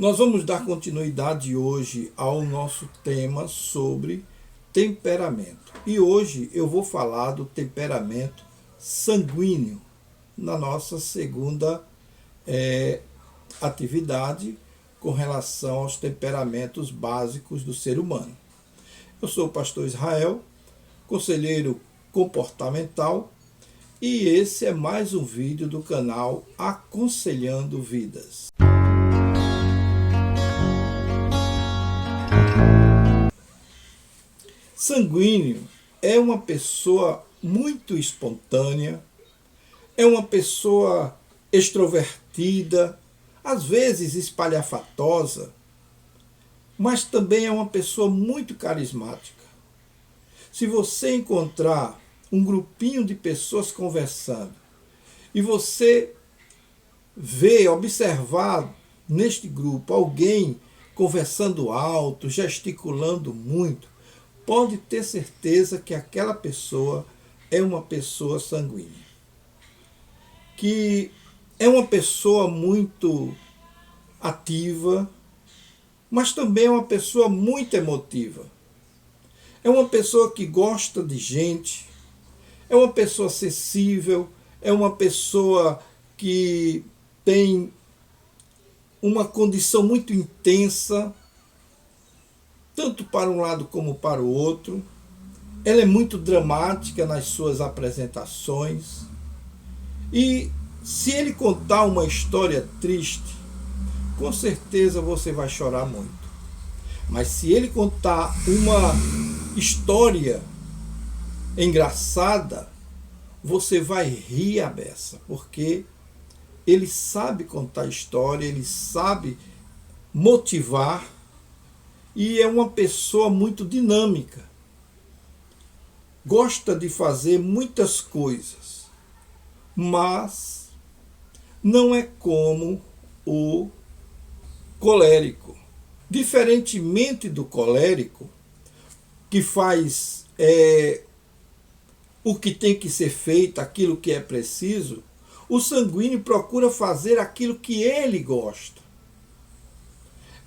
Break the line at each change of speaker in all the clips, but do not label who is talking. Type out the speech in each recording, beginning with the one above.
Nós vamos dar continuidade hoje ao nosso tema sobre temperamento. E hoje eu vou falar do temperamento sanguíneo na nossa segunda atividade com relação aos temperamentos básicos do ser humano. Eu sou o pastor Israel, conselheiro comportamental, e esse é mais um vídeo do canal Aconselhando Vidas. Sanguíneo é uma pessoa muito espontânea, é uma pessoa extrovertida, às vezes espalhafatosa, mas também é uma pessoa muito carismática. Se você encontrar um grupinho de pessoas conversando e você observar neste grupo alguém conversando alto, gesticulando muito, pode ter certeza que aquela pessoa é uma pessoa sanguínea. Que é uma pessoa muito ativa, mas também é uma pessoa muito emotiva. É uma pessoa que gosta de gente, é uma pessoa acessível, é uma pessoa que tem uma condição muito intensa, tanto para um lado como para o outro. Ela é muito dramática nas suas apresentações. E se ele contar uma história triste, com certeza você vai chorar muito. Mas se ele contar uma história engraçada, você vai rir à beça, porque ele sabe contar história, ele sabe motivar, e é uma pessoa muito dinâmica. Gosta de fazer muitas coisas, mas não é como o colérico. Diferentemente do colérico, que faz o que tem que ser feito, aquilo que é preciso, o sanguíneo procura fazer aquilo que ele gosta.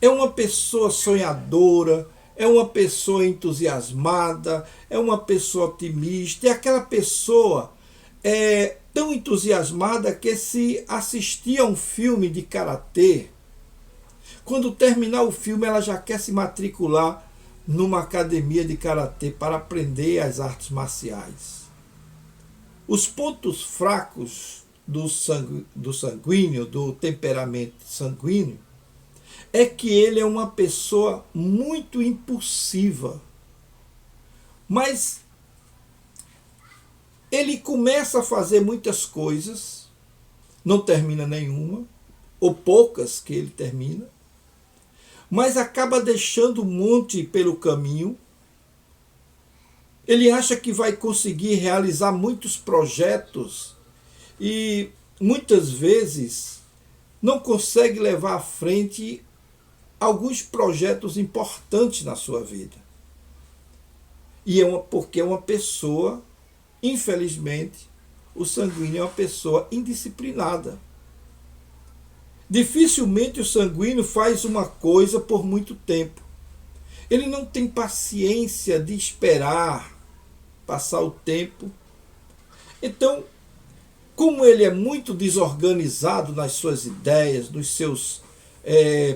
É uma pessoa sonhadora, é uma pessoa entusiasmada, é uma pessoa otimista, é aquela pessoa tão entusiasmada que, se assistir a um filme de karatê, quando terminar o filme ela já quer se matricular numa academia de karatê para aprender as artes marciais. Os pontos fracos do sanguíneo, do temperamento sanguíneo, é que ele é uma pessoa muito impulsiva. Mas ele começa a fazer muitas coisas, não termina nenhuma, ou poucas que ele termina, mas acaba deixando um monte pelo caminho. Ele acha que vai conseguir realizar muitos projetos e muitas vezes não consegue levar à frente alguns projetos importantes na sua vida. E porque é uma pessoa, infelizmente, o sanguíneo é uma pessoa indisciplinada. Dificilmente o sanguíneo faz uma coisa por muito tempo. Ele não tem paciência de esperar passar o tempo. Então, como ele é muito desorganizado nas suas ideias, nos seus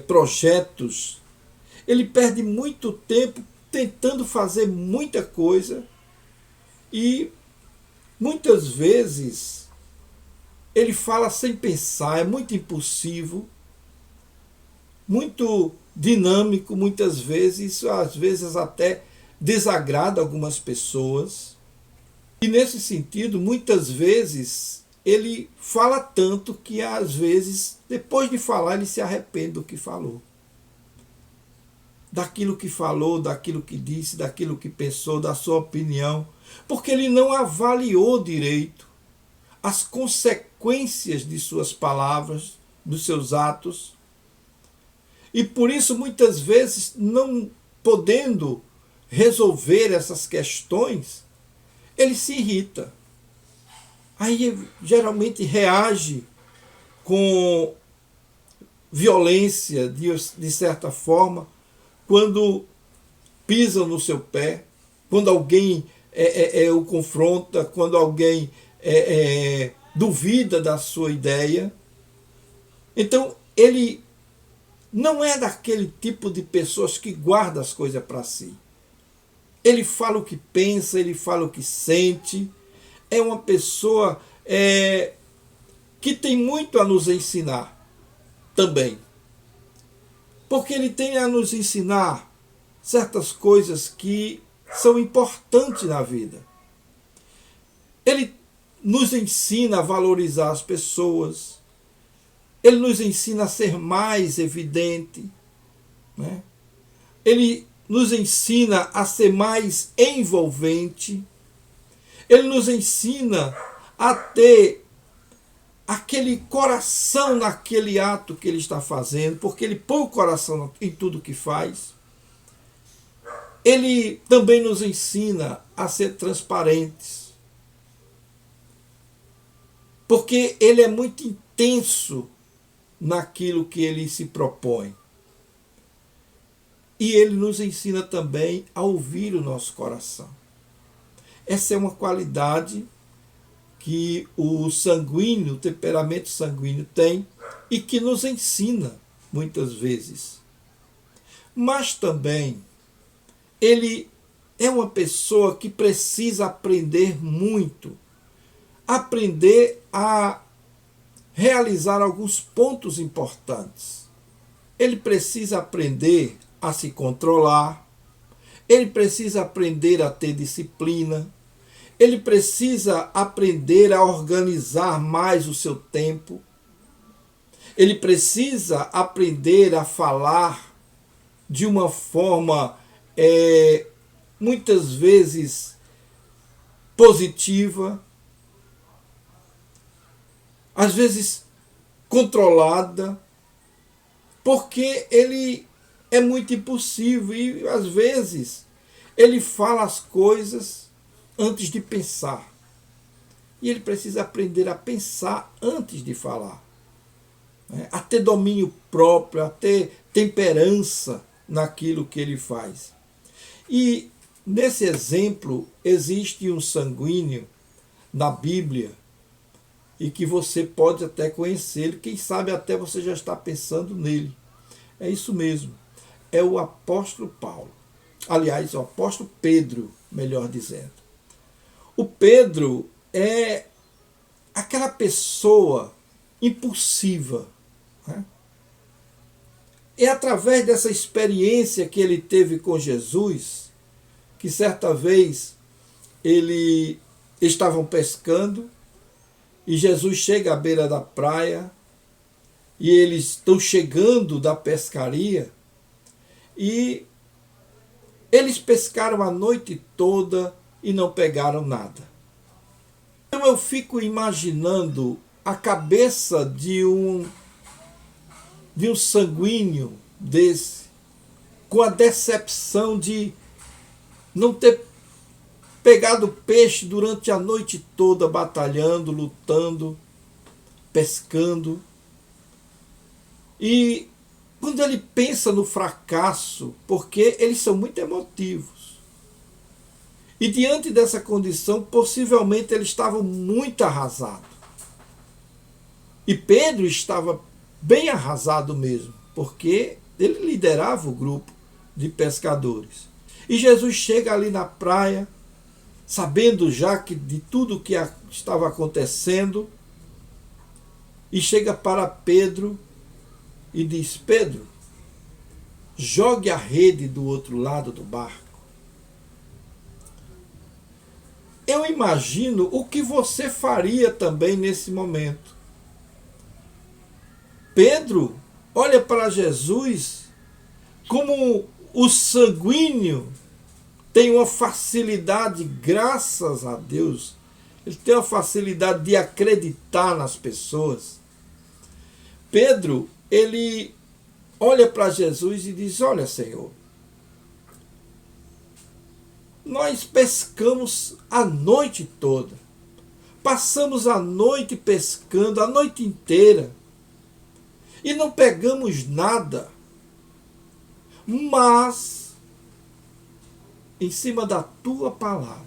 projetos, ele perde muito tempo tentando fazer muita coisa e muitas vezes ele fala sem pensar, é muito impulsivo, muito dinâmico. Muitas vezes isso às vezes até desagrada algumas pessoas, e nesse sentido muitas vezes ele fala tanto que às vezes depois de falar ele se arrepende do que falou, daquilo que falou, daquilo que disse, daquilo que pensou, da sua opinião, porque ele não avaliou direito as consequências de suas palavras, dos seus atos. E por isso, muitas vezes, não podendo resolver essas questões, ele se irrita. Aí geralmente reage com violência, de certa forma, quando pisam no seu pé, quando alguém o confronta, quando alguém duvida da sua ideia. Então, ele não é daquele tipo de pessoas que guarda as coisas para si. Ele fala o que pensa, ele fala o que sente. É uma pessoa que tem muito a nos ensinar também. Porque ele tem a nos ensinar certas coisas que são importantes na vida. Ele nos ensina a valorizar as pessoas. Ele nos ensina a ser mais evidente, né? Ele nos ensina a ser mais envolvente. Ele nos ensina a ter aquele coração naquele ato que ele está fazendo, porque ele põe o coração em tudo que faz. Ele também nos ensina a ser transparentes, porque ele é muito intenso naquilo que ele se propõe. E ele nos ensina também a ouvir o nosso coração. Essa é uma qualidade que o sanguíneo, o temperamento sanguíneo tem e que nos ensina muitas vezes. Mas também ele é uma pessoa que precisa aprender muito, aprender a realizar alguns pontos importantes. Ele precisa aprender a se controlar, ele precisa aprender a ter disciplina, ele precisa aprender a organizar mais o seu tempo, ele precisa aprender a falar de uma forma muitas vezes positiva, às vezes controlada, porque ele é muito impulsivo e às vezes ele fala as coisas antes de pensar. E ele precisa aprender a pensar antes de falar, né? A ter domínio próprio, a ter temperança naquilo que ele faz. E nesse exemplo existe um sanguíneo na Bíblia e que você pode até conhecer, quem sabe até você já está pensando nele. É isso mesmo, é o apóstolo Paulo. Aliás, o apóstolo Pedro, melhor dizendo. O Pedro é aquela pessoa impulsiva, né? É através dessa experiência que ele teve com Jesus, que certa vez eles estavam pescando e Jesus chega à beira da praia e eles estão chegando da pescaria e eles pescaram a noite toda e não pegaram nada. Então eu fico imaginando a cabeça de um sanguíneo desse, com a decepção de não ter pegado peixe durante a noite toda, batalhando, lutando, pescando. E quando ele pensa no fracasso, porque eles são muito emotivos, e diante dessa condição, possivelmente eles estavam muito arrasados. E Pedro estava bem arrasado mesmo, porque ele liderava o grupo de pescadores. E Jesus chega ali na praia, sabendo já que de tudo que estava acontecendo, e chega para Pedro e diz: Pedro, jogue a rede do outro lado do barco. Eu imagino o que você faria também nesse momento. Pedro olha para Jesus como o sanguíneo tem uma facilidade, graças a Deus, ele tem uma facilidade de acreditar nas pessoas. Pedro, ele olha para Jesus e diz: olha, Senhor, nós pescamos a noite toda, passamos a noite pescando, a noite inteira, e não pegamos nada, mas em cima da tua palavra,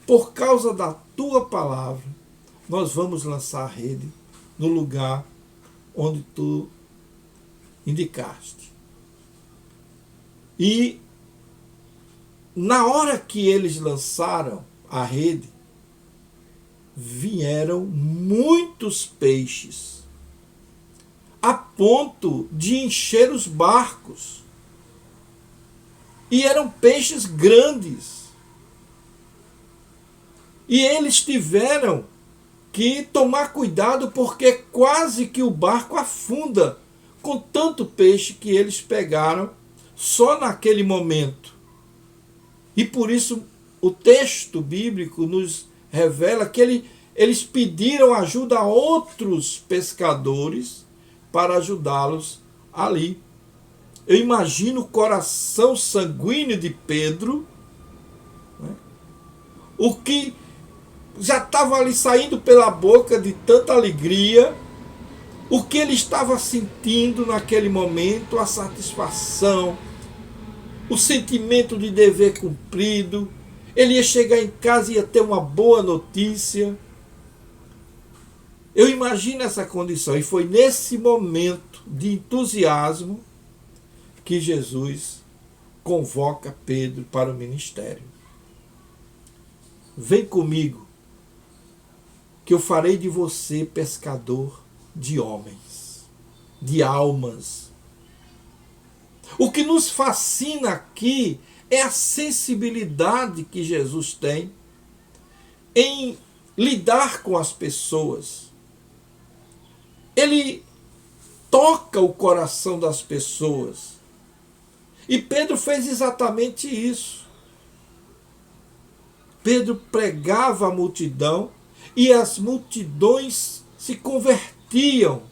por causa da tua palavra, nós vamos lançar a rede no lugar onde tu indicaste. E na hora que eles lançaram a rede, vieram muitos peixes, a ponto de encher os barcos. E eram peixes grandes. E eles tiveram que tomar cuidado, porque quase que o barco afunda com tanto peixe que eles pegaram só naquele momento. E por isso o texto bíblico nos revela que eles pediram ajuda a outros pescadores para ajudá-los ali. Eu imagino o coração sanguíneo de Pedro, né? O que já estava ali saindo pela boca de tanta alegria, o que ele estava sentindo naquele momento, a satisfação, o sentimento de dever cumprido. Ele ia chegar em casa e ia ter uma boa notícia. Eu imagino essa condição, e foi nesse momento de entusiasmo que Jesus convoca Pedro para o ministério. Vem comigo, que eu farei de você pescador de homens, de almas. O que nos fascina aqui é a sensibilidade que Jesus tem em lidar com as pessoas. Ele toca o coração das pessoas. E Pedro fez exatamente isso. Pedro pregava a multidão e as multidões se convertiam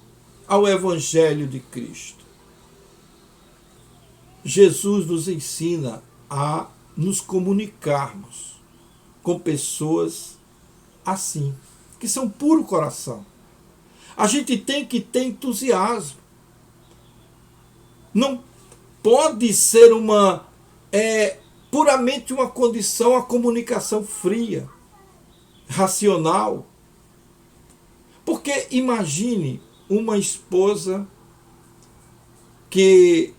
ao Evangelho de Cristo. Jesus nos ensina a nos comunicarmos com pessoas assim, que são puro coração. A gente tem que ter entusiasmo. Não pode ser puramente uma condição a comunicação fria, racional. Porque imagine uma esposa que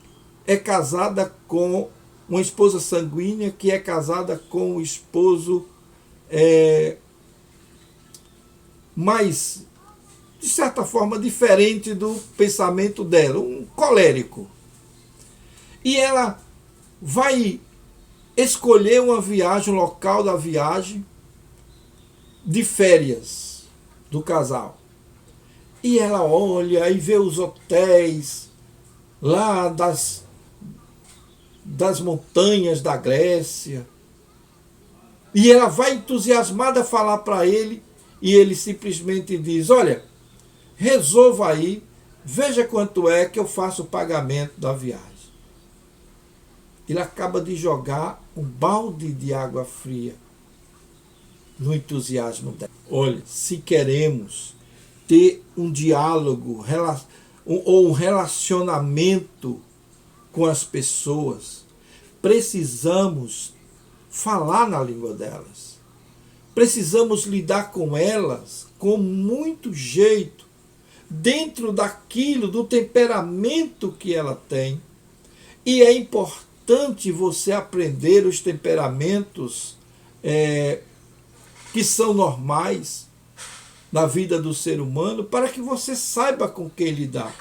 é casada com uma esposa sanguínea, que é casada com um esposo mais, de certa forma, diferente do pensamento dela, um colérico. E ela vai escolher uma viagem, um local da viagem de férias do casal. E ela olha e vê os hotéis lá das montanhas da Grécia. E ela vai entusiasmada falar para ele, e ele simplesmente diz: olha, resolva aí, veja quanto é que eu faço o pagamento da viagem. Ele acaba de jogar um balde de água fria no entusiasmo dela. Olha, se queremos ter um diálogo ou um relacionamento com as pessoas, precisamos falar na língua delas. Precisamos lidar com elas com muito jeito, dentro daquilo, do temperamento que ela tem. E é importante você aprender os temperamentos que são normais na vida do ser humano, para que você saiba com quem lidar.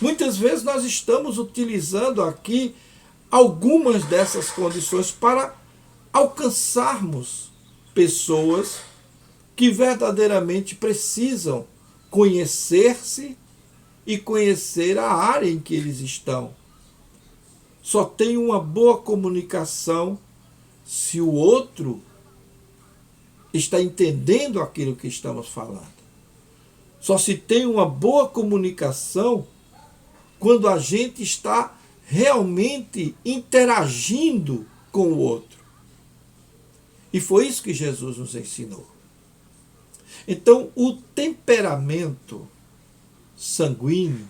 Muitas vezes nós estamos utilizando aqui algumas dessas condições para alcançarmos pessoas que verdadeiramente precisam conhecer-se e conhecer a área em que eles estão. Só tem uma boa comunicação se o outro está entendendo aquilo que estamos falando. Só se tem uma boa comunicação quando a gente está realmente interagindo com o outro. E foi isso que Jesus nos ensinou. Então, o temperamento sanguíneo.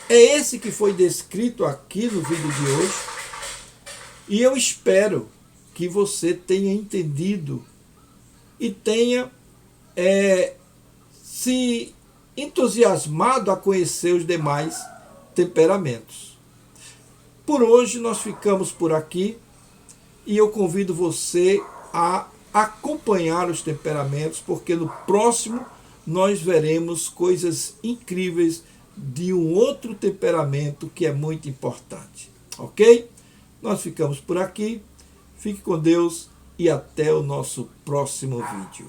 É esse que foi descrito aqui no vídeo de hoje. E eu espero que você tenha entendido e tenha se entusiasmado a conhecer os demais temperamentos. Por hoje nós ficamos por aqui e eu convido você a acompanhar os temperamentos, porque no próximo nós veremos coisas incríveis de um outro temperamento que é muito importante. Ok? Nós ficamos por aqui. Fique com Deus e até o nosso próximo vídeo.